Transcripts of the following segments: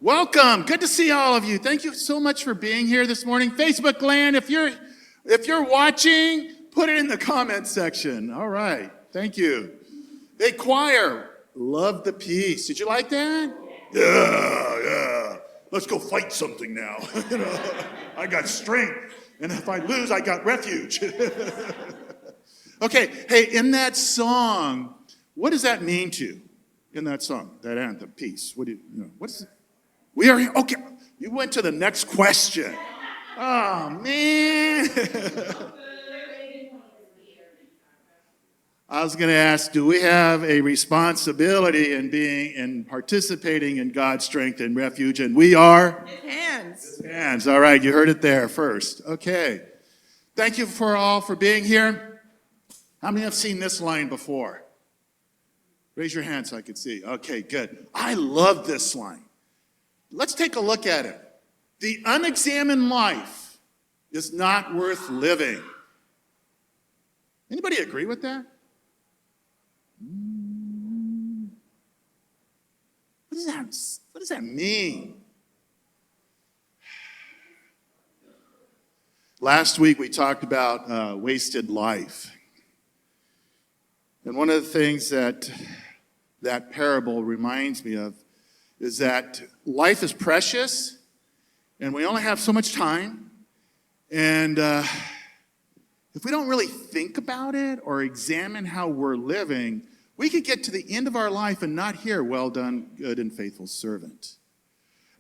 Welcome. Good to see all of you. Thank you so much for being here this morning. Facebook land, if you're watching, put it in the comment section. All right. Thank you. Hey, choir, love the piece. Did you like that? Yeah. Let's go fight something now. I got strength, and if I lose, I got refuge. Okay. Hey, in that song, what does that mean to you? In that song, that anthem, peace. What do you know? What's it? We are here. Okay. You went to the next question. Oh, man. I was going to ask, do we have a responsibility in being and participating in God's strength and refuge? And we are? Hands. All right. You heard it there first. Okay. Thank you for being here. How many have seen this line before? Raise your hand so I can see. Okay, good. I love this line. Let's take a look at it. The unexamined life is not worth living. Anybody agree with that? What does that mean? Last week we talked about wasted life. And one of the things that parable reminds me of is that life is precious, and we only have so much time. And if we don't really think about it or examine how we're living, we could get to the end of our life and not hear, well done, good and faithful servant.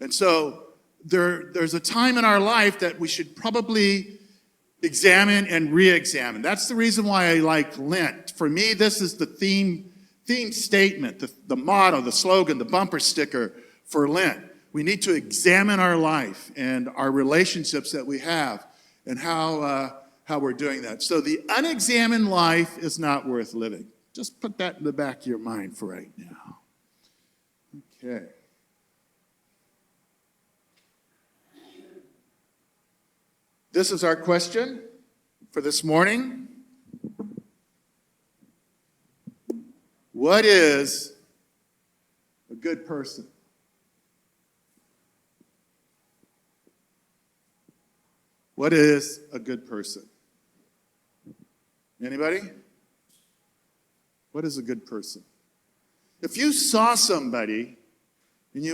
And so there's a time in our life that we should probably examine and re-examine. That's the reason why I like Lent. For me, this is the theme statement, the motto, the slogan, the bumper sticker for Lent. We need to examine our life and our relationships that we have and how we're doing that. So the unexamined life is not worth living. Just put that in the back of your mind for right now. Okay. This is our question for this morning. What is a good person? What is a good person? Anybody? What is a good person? If you saw somebody and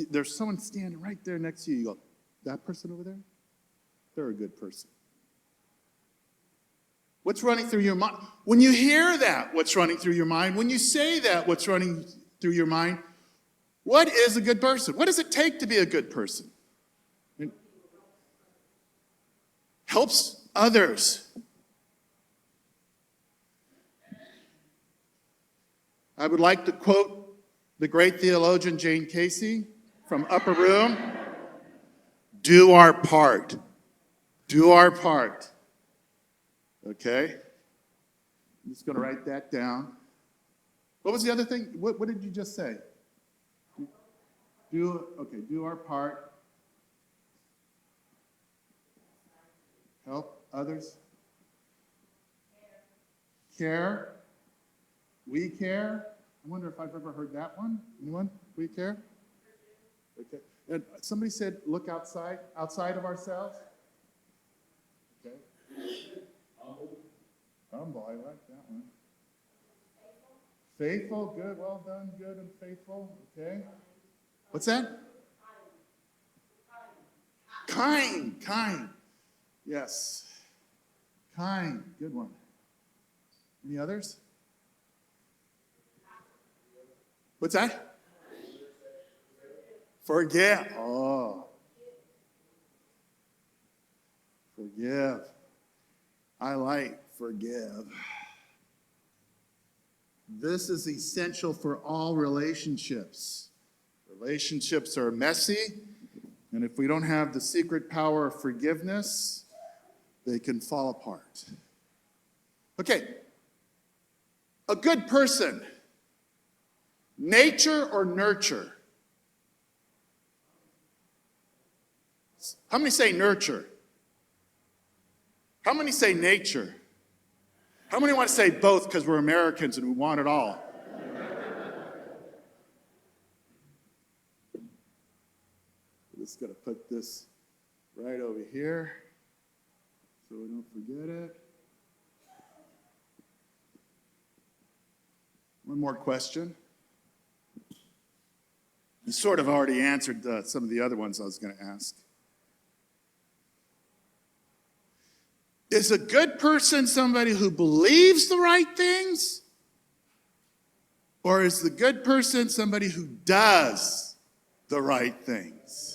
there's someone standing right there next to you, you go, that person over there? They're a good person. What's running through your mind? When you hear that, what's running through your mind? When you say that, what's running through your mind? What is a good person? What does it take to be a good person? Helps others. I would like to quote the great theologian Jane Casey from Upper Room. Do our part. Do our part. Okay? I'm just going to write that down. What was the other thing? What did you just say? Do our part. Help others. Care. We care. I wonder if I've ever heard that one. Anyone? We care? Okay. And somebody said, look outside of ourselves. Okay. Humble, I like that one. Faithful, good, well done, good and faithful. Okay. What's that? Kind. Yes. Kind, good one. Any others? What's that? Forgive. Oh. Forgive. I like forgive. This is essential for all relationships. Relationships are messy, and if we don't have the secret power of forgiveness, they can fall apart. Okay. A good person. Nature or nurture? How many say nurture? How many say nature? How many want to say both because we're Americans and we want it all? Just got to put this right over here so we don't forget it. One more question. You sort of already answered some of the other ones I was going to ask. Is a good person somebody who believes the right things? Or is the good person somebody who does the right things?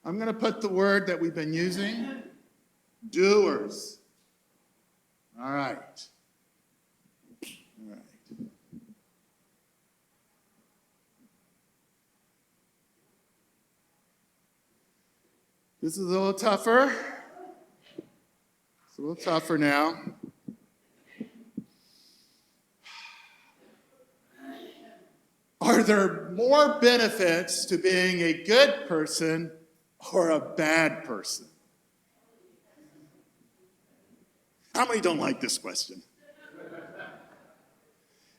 I'm going to put the word that we've been using, doers. All right. All right. This is a little tougher. It's a little tougher now. Are there more benefits to being a good person or a bad person? How many don't like this question?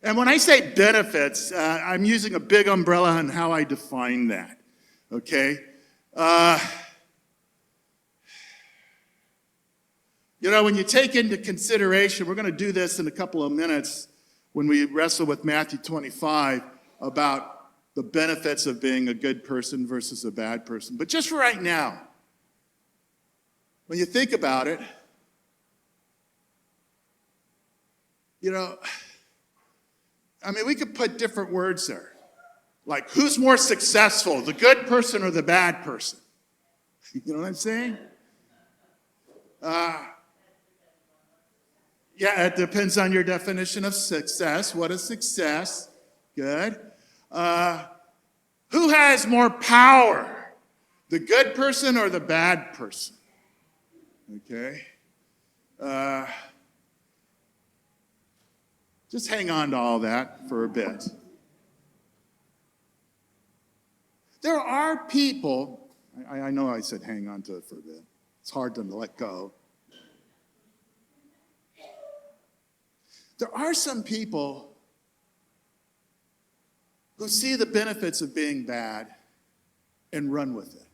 And when I say benefits, I'm using a big umbrella on how I define that, okay? When you take into consideration, we're going to do this in a couple of minutes when we wrestle with Matthew 25 about the benefits of being a good person versus a bad person. But just for right now, when you think about it, we could put different words there. Like, who's more successful, the good person or the bad person? You know what I'm saying? Yeah, it depends on your definition of success. What is success? Good. Who has more power, the good person or the bad person? Okay. Just hang on to all that for a bit. There are people, I know I said hang on to it for a bit. It's hard to let go. There are some people who see the benefits of being bad and run with it.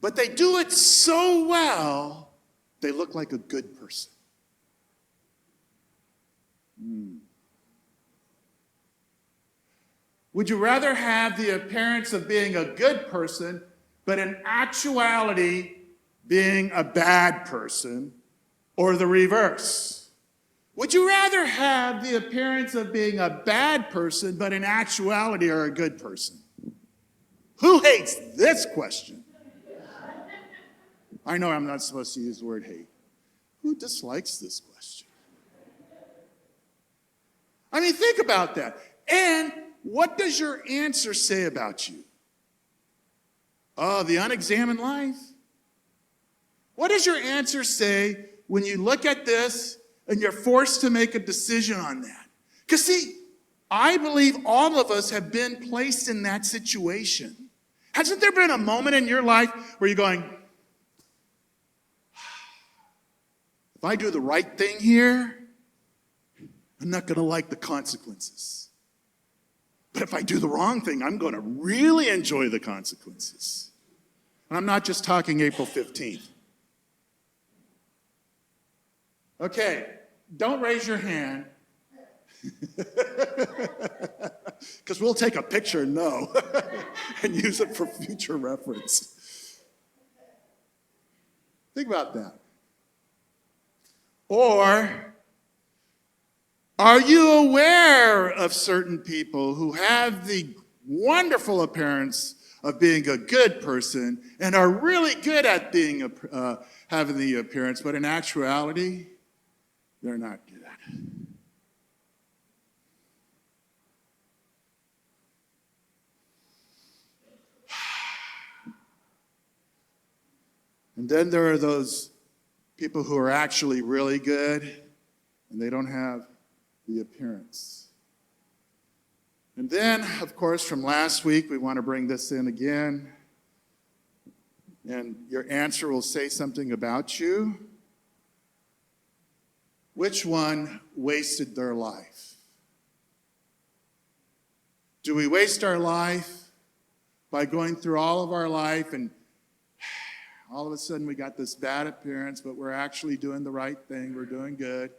But they do it so well, they look like a good person. Would you rather have the appearance of being a good person, but in actuality being a bad person, or the reverse? Would you rather have the appearance of being a bad person, but in actuality are a good person? Who hates this question? I know I'm not supposed to use the word hate. Who dislikes this question? Think about that. And what does your answer say about you? Oh, the unexamined life? What does your answer say when you look at this and you're forced to make a decision on that? Because see, I believe all of us have been placed in that situation. Hasn't there been a moment in your life where you're going, if I do the right thing here, I'm not going to like the consequences. But if I do the wrong thing, I'm going to really enjoy the consequences. And I'm not just talking April 15th. Okay, don't raise your hand. Because we'll take a picture and know and use it for future reference. Think about that. Or, are you aware of certain people who have the wonderful appearance of being a good person and are really good at being having the appearance, but in actuality, they're not good? And then there are those people who are actually really good, and they don't have the appearance. And then, of course, from last week, we want to bring this in again. And your answer will say something about you. Which one wasted their life? Do we waste our life by going through all of our life and all of a sudden we got this bad appearance, but we're actually doing the right thing, we're doing good,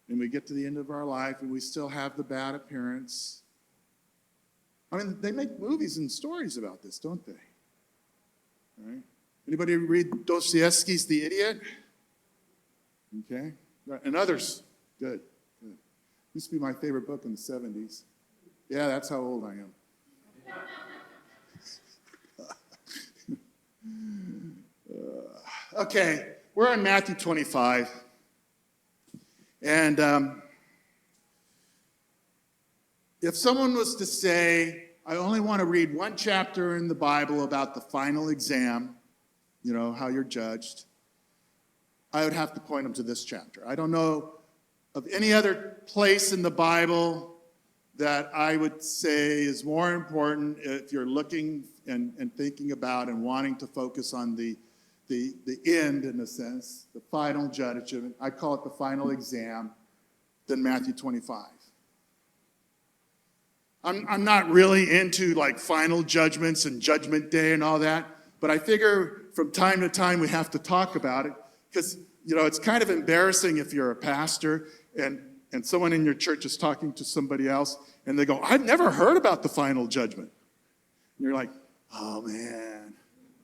and we get to the end of our life and we still have the bad appearance? I mean, they make movies and stories about this, don't they? Right? Anybody read Dostoevsky's The Idiot? Okay. And others? Good. Good. Used to be my favorite book in the 70s. Yeah, that's how old I am. Okay, we're in Matthew 25. And if someone was to say, I only want to read one chapter in the Bible about the final exam, you know, how you're judged, I would have to point them to this chapter. I don't know of any other place in the Bible that I would say is more important if you're looking and thinking about and wanting to focus on the end, in a sense, the final judgment. I call it the final exam, than Matthew 25. I'm not really into like final judgments and judgment day and all that, but I figure from time to time we have to talk about it because, you know, it's kind of embarrassing if you're a pastor and someone in your church is talking to somebody else and they go, I've never heard about the final judgment. And you're like, oh man,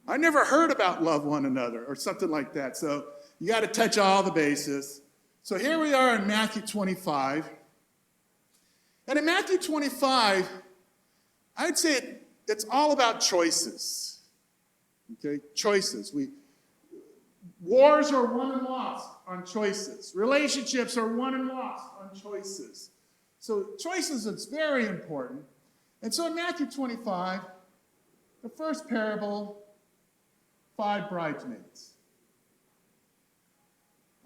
I never heard about love one another or something like that. So you got to touch all the bases. So here we are in Matthew 25. And in Matthew 25, I would say it's all about choices. Okay, choices. Wars are won and lost on choices. Relationships are won and lost on choices. So choices is very important. And so in Matthew 25, the first parable, 5 bridesmaids.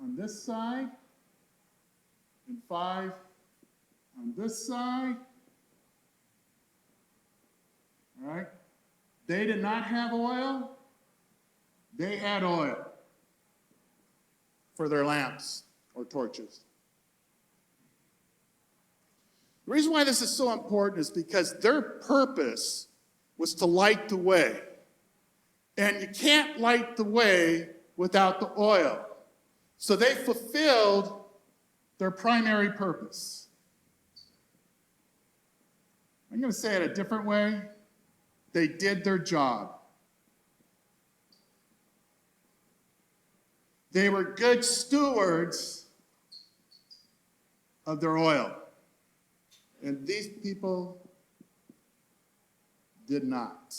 On this side, and 5 on this side. All right? They did not have oil. They had oil for their lamps or torches. The reason why this is so important is because their purpose was to light the way. And you can't light the way without the oil. So they fulfilled their primary purpose. I'm going to say it a different way. They did their job. They were good stewards of their oil. And these people did not.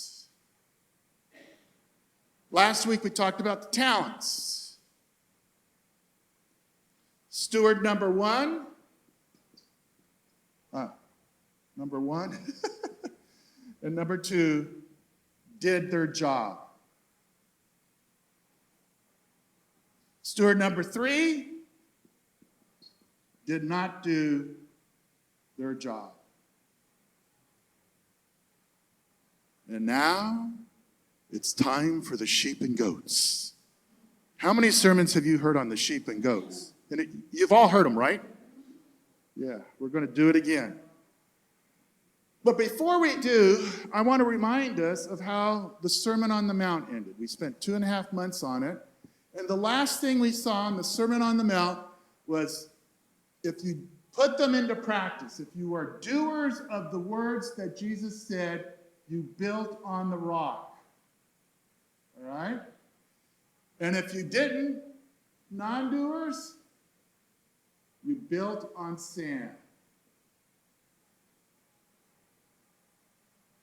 Last week we talked about the talents. Steward number one and number 2 did their job. Steward number 3 did not do their job. And now it's time for the sheep and goats. How many sermons have you heard on the sheep and goats? And you've all heard them, right? Yeah, we're going to do it again. But before we do, I want to remind us of how the Sermon on the Mount ended. We spent 2.5 months on it. And the last thing we saw in the Sermon on the Mount was if you put them into practice, if you are doers of the words that Jesus said, you built on the rock. All right? And if you didn't, non-doers, you built on sand.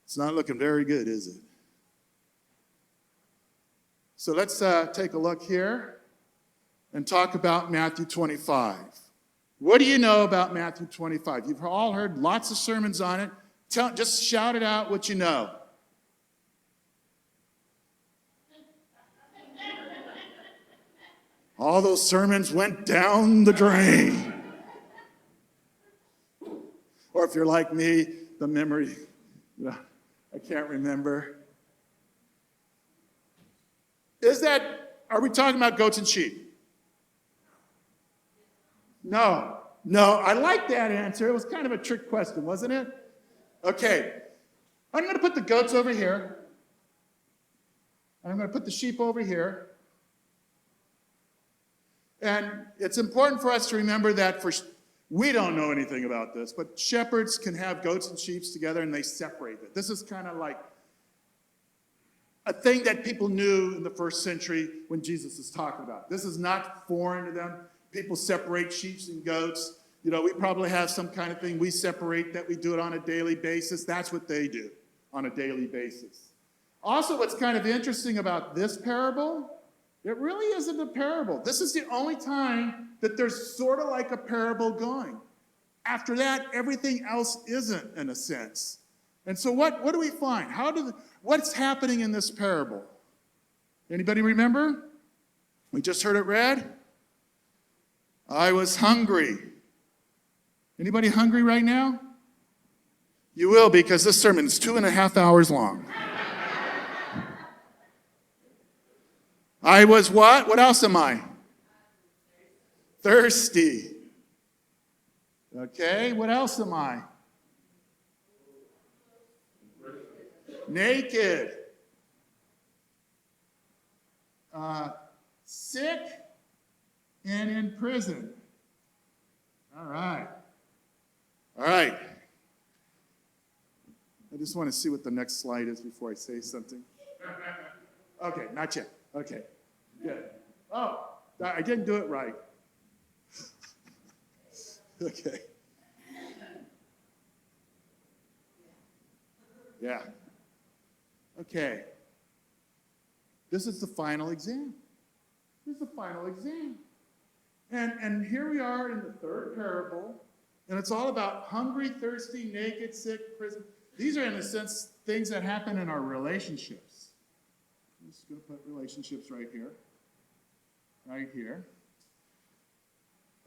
It's not looking very good, is it? So let's take a look here and talk about Matthew 25. What do you know about Matthew 25? You've all heard lots of sermons on it. Just shout it out what you know. All those sermons went down the drain. Or if you're like me, the memory, I can't remember. Are we talking about goats and sheep? No, I like that answer. It was kind of a trick question, wasn't it? Okay, I'm going to put the goats over here. And I'm going to put the sheep over here. And it's important for us to remember that we don't know anything about this, but shepherds can have goats and sheep together and they separate it. This is kind of like a thing that people knew in the first century when Jesus is talking about. This is not foreign to them. People separate sheep and goats. You know, we probably have some kind of thing we separate that we do it on a daily basis. That's what they do on a daily basis. Also, what's kind of interesting about this parable, it really isn't a parable. This is the only time that there's sort of like a parable going. After that, everything else isn't, in a sense. And so what do we find? What's happening in this parable? Anybody remember? We just heard it read. I was hungry. Anybody hungry right now? You will, because this sermon is 2.5 hours long. I was what? What else am I? Thirsty. Okay, what else am I? Naked. Sick and in prison. All right. All right. I just want to see what the next slide is before I say something. Okay, not yet. Okay, good. Oh, I didn't do it right. Okay. Yeah. Okay. This is the final exam. This is the final exam. And here we are in the third parable, and it's all about hungry, thirsty, naked, sick, prison. These are, in a sense, things that happen in our relationships. I'm just going to put relationships right here. Right here.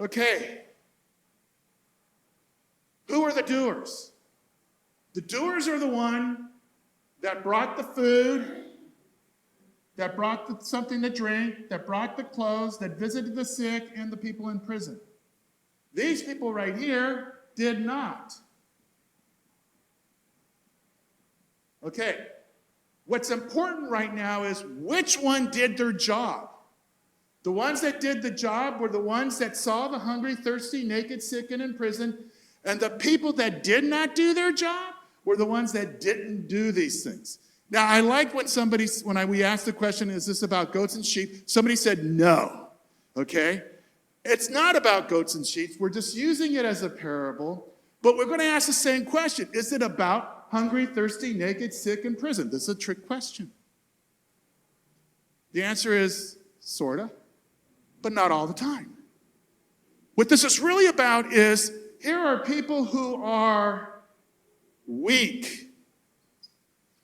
Okay. Who are the doers? The doers are the one that brought the food, that brought something to drink, that brought the clothes, that visited the sick and the people in prison. These people right here did not. Okay, what's important right now is which one did their job. The ones that did the job were the ones that saw the hungry, thirsty, naked, sick, and in prison. And the people that did not do their job were the ones that didn't do these things. Now, I like when we asked the question, is this about goats and sheep? Somebody said no, okay? It's not about goats and sheep. We're just using it as a parable. But we're going to ask the same question. Is it about hungry, thirsty, naked, sick, in prison? This is a trick question. The answer is sort of, but not all the time. What this is really about is here are people who are weak.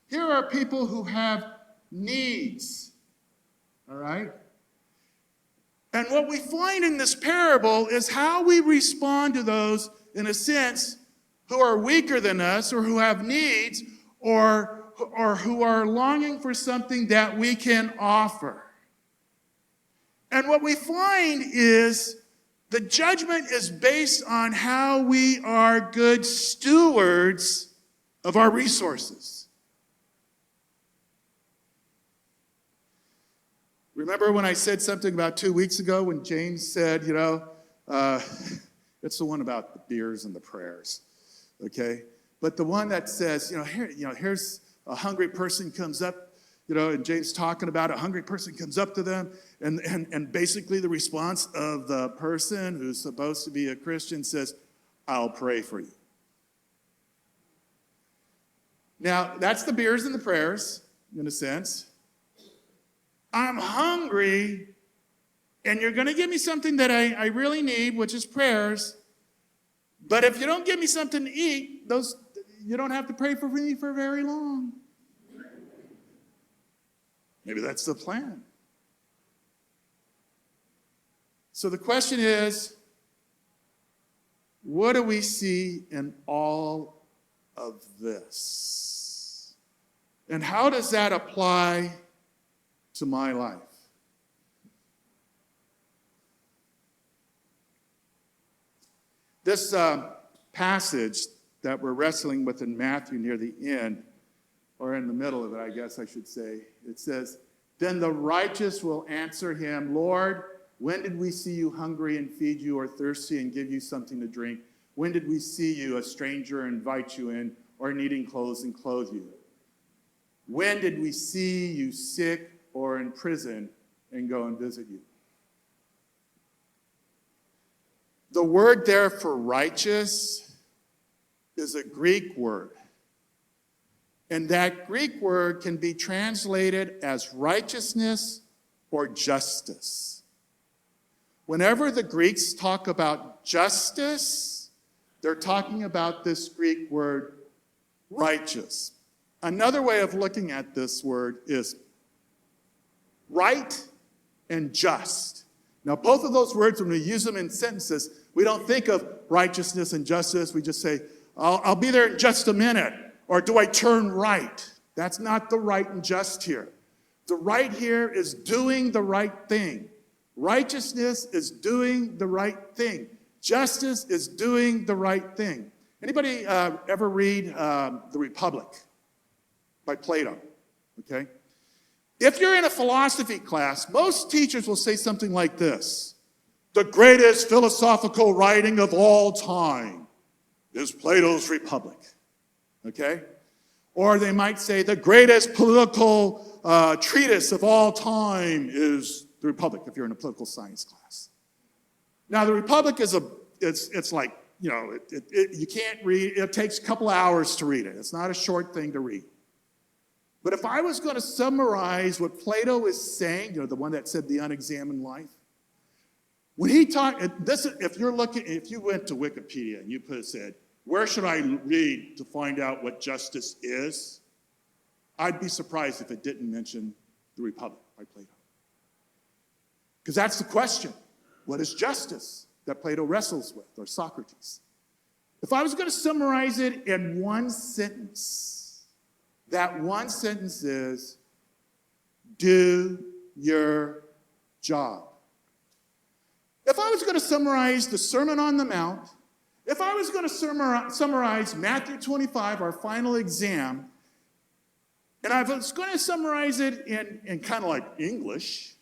Here are people who have needs. All right? And what we find in this parable is how we respond to those, in a sense, who are weaker than us or who have needs or who are longing for something that we can offer. And what we find is the judgment is based on how we are good stewards of our resources. Remember when I said something about 2 weeks ago when James said, it's the one about the beers and the prayers, okay? But the one that says, here's a hungry person comes up, and James talking about a hungry person comes up to them, and basically the response of the person who's supposed to be a Christian says, I'll pray for you. Now, that's the beers and the prayers, in a sense. I'm hungry, and you're going to give me something that I really need, which is prayers. But if you don't give me something to eat, you don't have to pray for me for very long. Maybe that's the plan. So the question is, what do we see in all of this? And how does that apply to my life? This passage that we're wrestling with in Matthew near the end or in the middle of it, I guess I should say. It says, then the righteous will answer him, Lord, when did we see you hungry and feed you, or thirsty and give you something to drink? When did we see you a stranger and invite you in, or needing clothes and clothe you? When did we see you sick or in prison and go and visit you? The word there for righteous is a Greek word. And that Greek word can be translated as righteousness or justice. Whenever the Greeks talk about justice, they're talking about this Greek word righteous. Another way of looking at this word is right and just. Now, both of those words, when we use them in sentences, we don't think of righteousness and justice. We just say, I'll be there in just a minute. Or do I turn right? That's not the right and just here. The right here is doing the right thing. Righteousness is doing the right thing. Justice is doing the right thing. Anybody ever read The Republic by Plato? Okay. If you're in a philosophy class, most teachers will say something like this: the greatest philosophical writing of all time is Plato's Republic. Okay? Or they might say the greatest political treatise of all time is the Republic, if you're in a political science class. Now, the Republic is it's like, you can't read, it takes a couple hours to read it. It's not a short thing to read. But if I was going to summarize what Plato is saying, the one that said the unexamined life, when he talked, if you went to Wikipedia and you said, where should I read to find out what justice is? I'd be surprised if it didn't mention The Republic by Plato. Because that's the question. What is justice that Plato wrestles with, or Socrates? If I was going to summarize it in one sentence, that one sentence is, do your job. If I was going to summarize the Sermon on the Mount, if I was going to summarize Matthew 25, our final exam, and I was going to summarize it in kind of like English,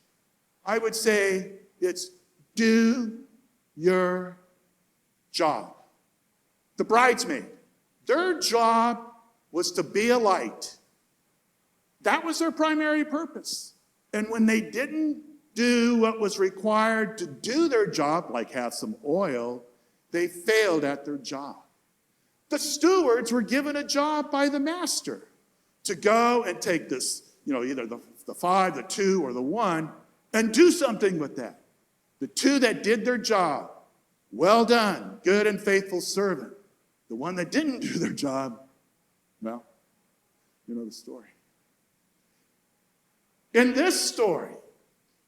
I would say it's do your job. The bridesmaid, their job was to be a light. That was their primary purpose. And when they didn't do what was required to do their job, like have some oil, they failed at their job. The stewards were given a job by the master to go and take this, either the 5, the 2, or the 1, and do something with that. The 2 that did their job, well done, good and faithful servant. The one that didn't do their job, well, you know the story. In this story,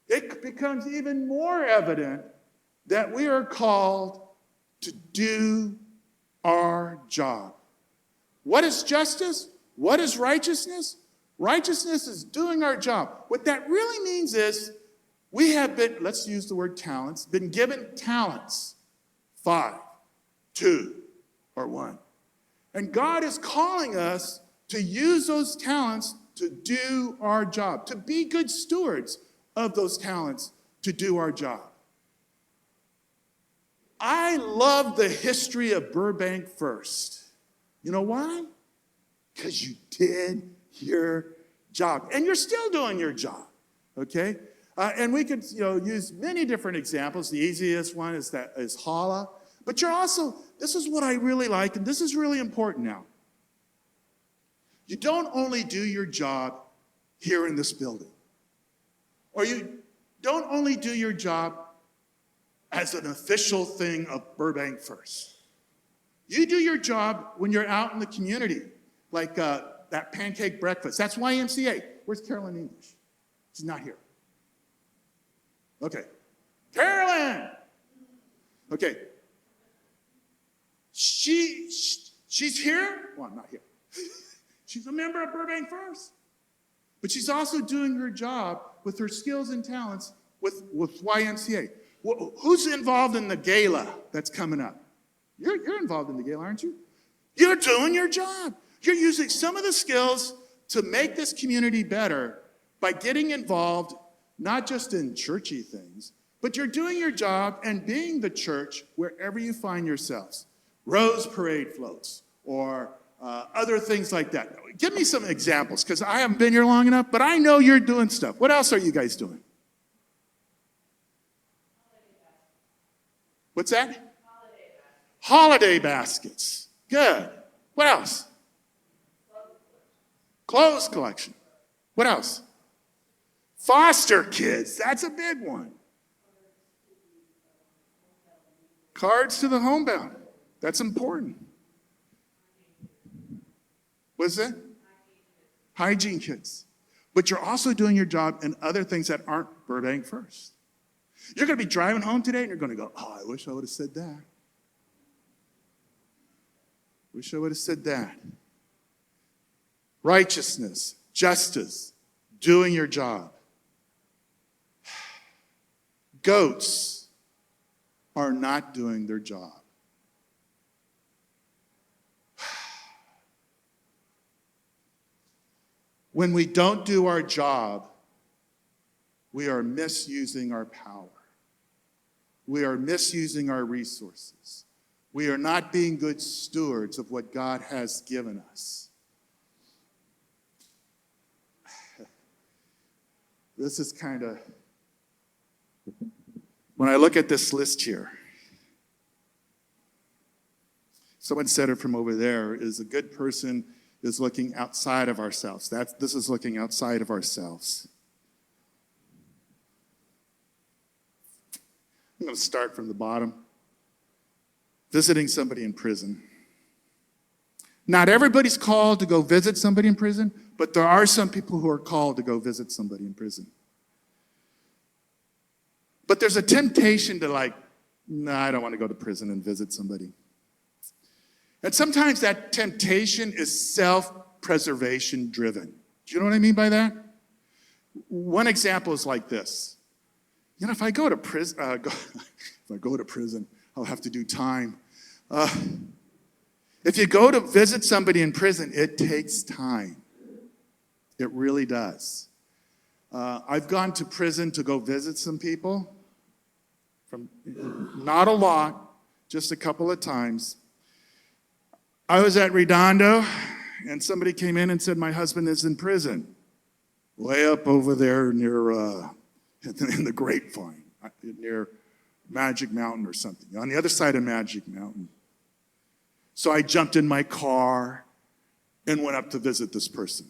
it becomes even more evident that we are called to do our job. What is justice? What is righteousness? Righteousness is doing our job. What that really means is we have been, let's use the word talents, been given talents. 5, 2, or 1. And God is calling us to use those talents to do our job, to be good stewards of those talents to do our job. I love the history of Burbank first. You know why? Because you did your job. And you're still doing your job, okay? And we could use many different examples. The easiest one is Hala. But you're also, this is what I really like, and this is really important now. You don't only do your job here in this building. Or you don't only do your job as an official thing of Burbank First. You do your job when you're out in the community, like that pancake breakfast. That's YMCA. Where's Carolyn English? She's not here. Okay. Carolyn! Okay. She's here? Well, I'm not here. She's a member of Burbank First. But she's also doing her job with her skills and talents with YMCA. Who's involved in the gala that's coming up? You're involved in the gala, aren't you? You're doing your job. You're using some of the skills to make this community better by getting involved, not just in churchy things, but you're doing your job and being the church wherever you find yourselves. Rose Parade floats or other things like that. Give me some examples, because I haven't been here long enough, but I know you're doing stuff. What else are you guys doing? What's that? Holiday baskets. Good. What else? Clothes collection. What else? Foster kids. That's a big one. Cards to the homebound. That's important. What's that? Hygiene kits. But you're also doing your job in other things that aren't Burbank First. You're going to be driving home today and you're going to go, oh, I wish I would have said that. Wish I would have said that. Righteousness, justice, doing your job. Goats are not doing their job. When we don't do our job, we are misusing our power. We are misusing our resources. We are not being good stewards of what God has given us. This is kind of, when I look at this list here, someone said it from over there, is a good person is looking outside of ourselves. This is looking outside of ourselves. I'm going to start from the bottom. Visiting somebody in prison. Not everybody's called to go visit somebody in prison, but there are some people who are called to go visit somebody in prison. But there's a temptation to I don't want to go to prison and visit somebody. And sometimes that temptation is self-preservation driven. Do you know what I mean by that? One example is like this. If I go to prison, I'll have to do time. If you go to visit somebody in prison, it takes time. It really does. I've gone to prison to go visit some people. Not a lot, just a couple of times. I was at Redondo, and somebody came in and said, my husband is in prison. Way up over there near, in the Grapevine, near Magic Mountain or something, on the other side of Magic Mountain. So I jumped in my car and went up to visit this person.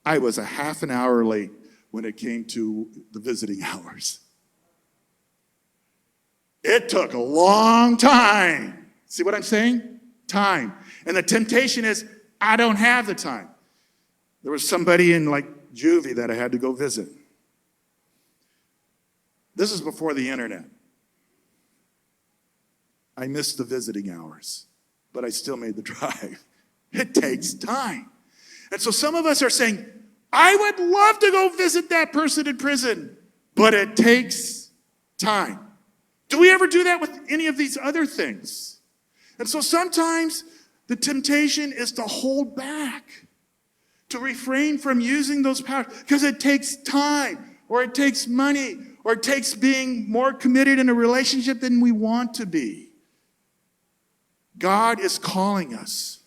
I was a half an hour late when it came to the visiting hours. It took a long time. See what I'm saying? Time. And the temptation is, I don't have the time. There was somebody in juvie that I had to go visit. This is before the internet. I missed the visiting hours, but I still made the drive. It takes time. And so some of us are saying, I would love to go visit that person in prison, but it takes time. Do we ever do that with any of these other things? And so sometimes the temptation is to hold back, to refrain from using those powers, because it takes time, or it takes money, or it takes being more committed in a relationship than we want to be. God is calling us.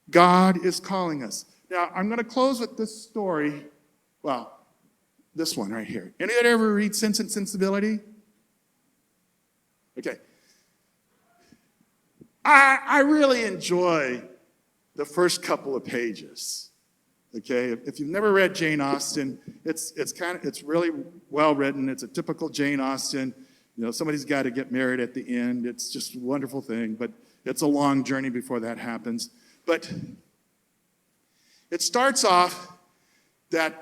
God is calling us. Now, I'm going to close with this story. Well, this one right here. Anybody ever read Sense and Sensibility? Okay. I really enjoy the first couple of pages. Okay, if you've never read Jane Austen, it's really well written. It's a typical Jane Austen. Somebody's got to get married at the end. It's just a wonderful thing, but it's a long journey before that happens. But it starts off that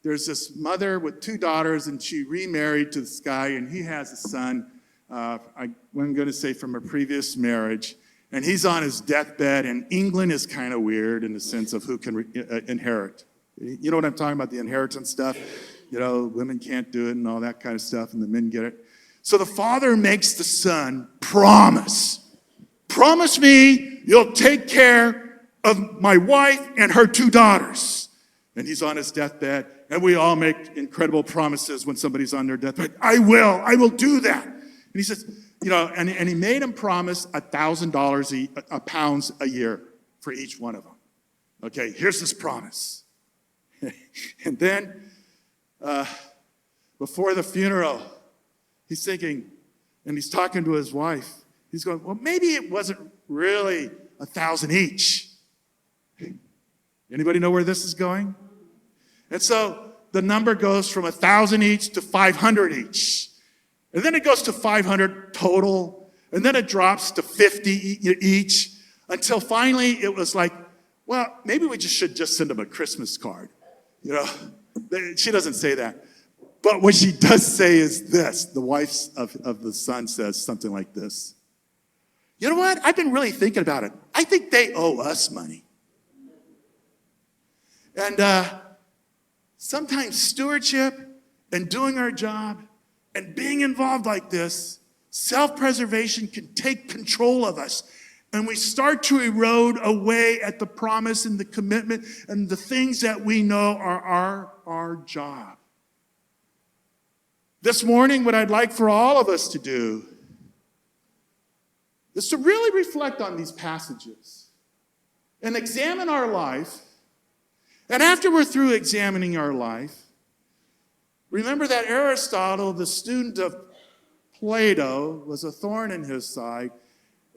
there's this mother with two daughters, and she remarried to this guy, and he has a son. I'm going to say from a previous marriage, and he's on his deathbed, and England is kind of weird in the sense of who can inherit. You know what I'm talking about, the inheritance stuff? Women can't do it and all that kind of stuff, and the men get it. So the father makes the son promise me you'll take care of my wife and her 2 daughters. And he's on his deathbed, and we all make incredible promises when somebody's on their deathbed. I will do that. And he says, and he made him promise $1,000 pounds a year for each one of them. Okay, here's this promise. And then, before the funeral, he's thinking, and he's talking to his wife. He's going, well, maybe it wasn't really 1,000 each. Anybody know where this is going? And so the number goes from 1,000 each to 500 each. And then it goes to 500 total. And then it drops to 50 each until finally it was like, well, maybe we should just send them a Christmas card. She doesn't say that. But what she does say is this. The wife of the son says something like this. You know what? I've been really thinking about it. I think they owe us money. And sometimes stewardship and doing our job and being involved like this, self-preservation can take control of us. And we start to erode away at the promise and the commitment and the things that we know are our job. This morning, what I'd like for all of us to do is to really reflect on these passages and examine our life. And after we're through examining our life, remember that Aristotle, the student of Plato, was a thorn in his side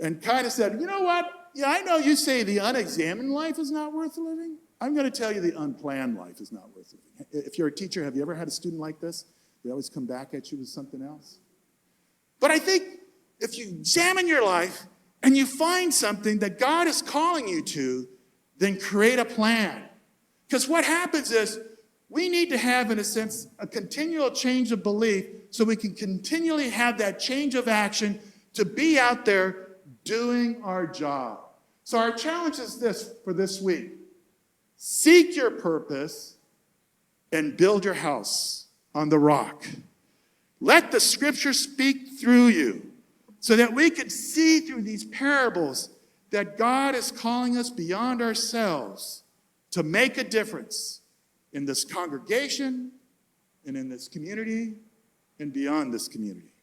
and kind of said, you know what? Yeah, I know you say the unexamined life is not worth living. I'm going to tell you the unplanned life is not worth living. If you're a teacher, have you ever had a student like this? They always come back at you with something else. But I think if you examine your life and you find something that God is calling you to, then create a plan. Because what happens is we need to have, in a sense, a continual change of belief so we can continually have that change of action to be out there doing our job. So our challenge is this for this week. Seek your purpose and build your house on the rock. Let the scripture speak through you so that we can see through these parables that God is calling us beyond ourselves to make a difference in this congregation and in this community and beyond this community.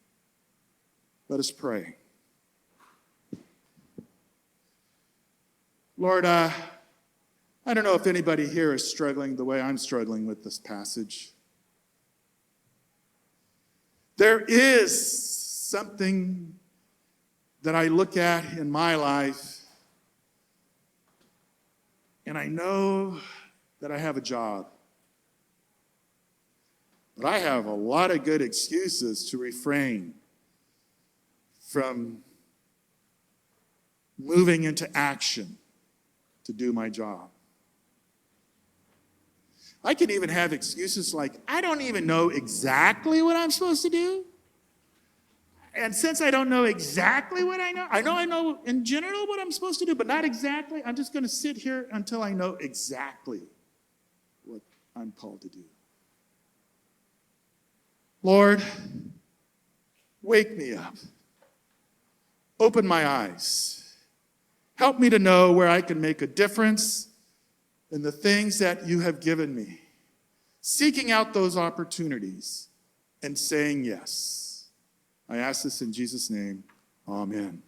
Let us pray. Lord, I don't know if anybody here is struggling the way I'm struggling with this passage. There is something that I look at in my life, and I know that I have a job. But I have a lot of good excuses to refrain from moving into action to do my job. I can even have excuses like, I don't even know exactly what I'm supposed to do. And since I don't know exactly what I know in general what I'm supposed to do, but not exactly, I'm just going to sit here until I know exactly what I'm called to do. Lord, wake me up. Open my eyes. Help me to know where I can make a difference in the things that you have given me. Seeking out those opportunities and saying yes. I ask this in Jesus' name. Amen.